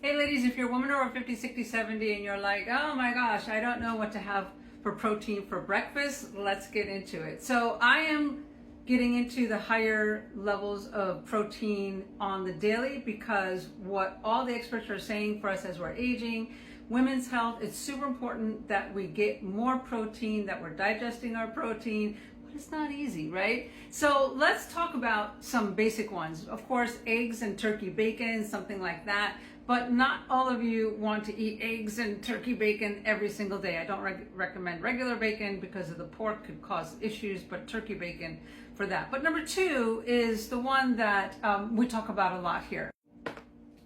Hey ladies, if you're a woman over 50, 60, 70 and you're like, oh my gosh, I don't know what to have for protein for breakfast, let's get into it. So I am getting into the higher levels of protein on the daily because what all the experts are saying for us as we're aging, women's health, it's super important that we get more protein, that we're digesting our protein, but it's not easy, right? So let's talk about some basic ones. Of course, eggs and turkey bacon, something like that. But not all of you want to eat eggs and turkey bacon every single day. I don't recommend regular bacon because of the pork could cause issues, but turkey bacon for that. But number two is the one that we talk about a lot here,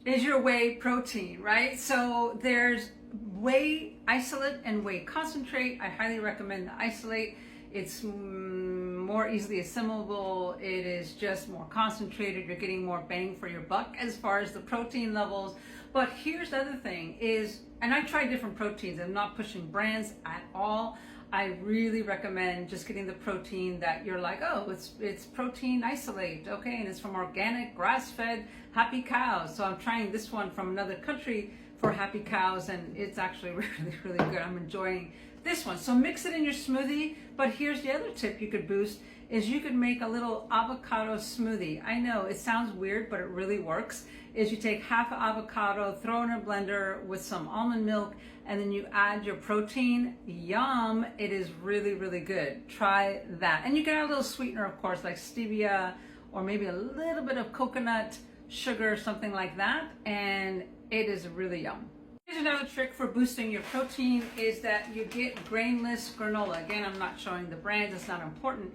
is your whey protein, right? So there's whey isolate and whey concentrate. I highly recommend the isolate. It's more easily assimilable. It is just more concentrated. You're getting more bang for your buck as far as the protein levels. But here's the other thing is, and I try different proteins. I'm not pushing brands at all. I really recommend just getting the protein that you're like, oh, it's protein isolate, okay, and it's from organic, grass-fed, happy cows. So I'm trying this one from another country for happy cows, and it's actually really, really good. I'm enjoying this one. So mix it in your smoothie. But here's the other tip you could boost is you could make a little avocado smoothie. I know it sounds weird, but it really works. Is you take half an avocado, throw it in a blender with some almond milk, and then you add your protein. Yum, it is really, really good. Try that. And you can add a little sweetener, of course, like stevia or maybe a little bit of coconut sugar, something like that, and it is really yum. Here's another trick for boosting your protein is that you get grainless granola. Again, I'm not showing the brands, it's not important.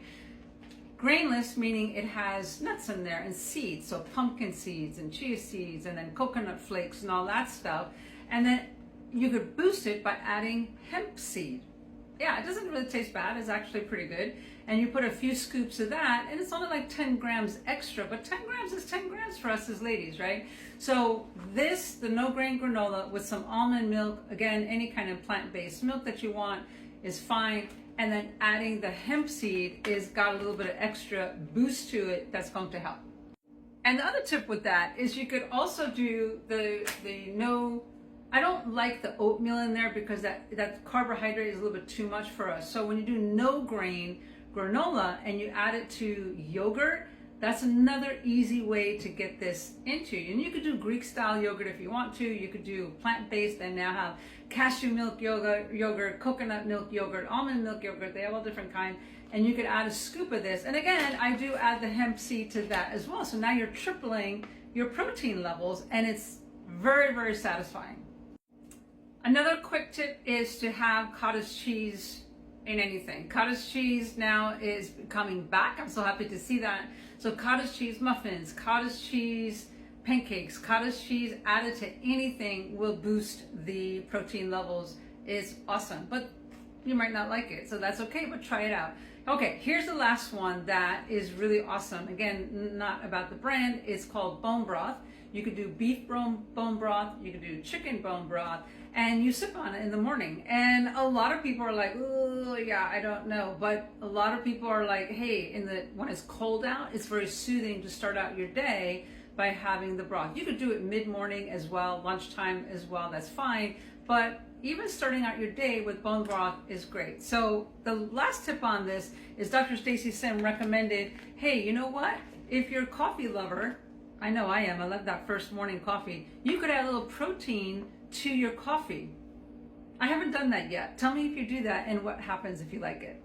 Grainless meaning it has nuts in there and seeds, so pumpkin seeds and chia seeds and then coconut flakes and all that stuff. And then you could boost it by adding hemp seed. Yeah, it doesn't really taste bad. It's actually pretty good. And you put a few scoops of that, and it's only like 10 grams extra, but 10 grams is 10 grams for us as ladies, right? So this, the no grain granola with some almond milk, again, any kind of plant-based milk that you want is fine. And then adding the hemp seed is got a little bit of extra boost to it that's going to help. And the other tip with that is you could also do the no, I don't like the oatmeal in there because that carbohydrate is a little bit too much for us. So when you do no grain granola and you add it to yogurt, that's another easy way to get this into you. And you could do Greek style yogurt if you want to. You could do plant-based and now have cashew milk yogurt, coconut milk yogurt, almond milk yogurt. They have all different kinds. And you could add a scoop of this. And again, I do add the hemp seed to that as well. So now you're tripling your protein levels and it's very, very satisfying. Another quick tip is to have cottage cheese in anything. Cottage cheese now is coming back. I'm so happy to see that. So cottage cheese muffins, cottage cheese pancakes, cottage cheese added to anything will boost the protein levels. It's awesome, but you might not like it, so that's okay, but try it out. Okay, here's the last one that is really awesome. Again, not about the brand. It's called bone broth. You could do beef bone broth, you could do chicken bone broth, and you sip on it in the morning. And a lot of people are like, oh yeah, I don't know. But a lot of people are like, hey, when it's cold out, it's very soothing to start out your day by having the broth. You could do it mid-morning as well, lunchtime as well, that's fine. But even starting out your day with bone broth is great. So the last tip on this is Dr. Stacy Sim recommended, hey, you know what? If you're a coffee lover, I know I am, I love that first morning coffee, you could add a little protein to your coffee. I haven't done that yet. Tell me if you do that and what happens if you like it.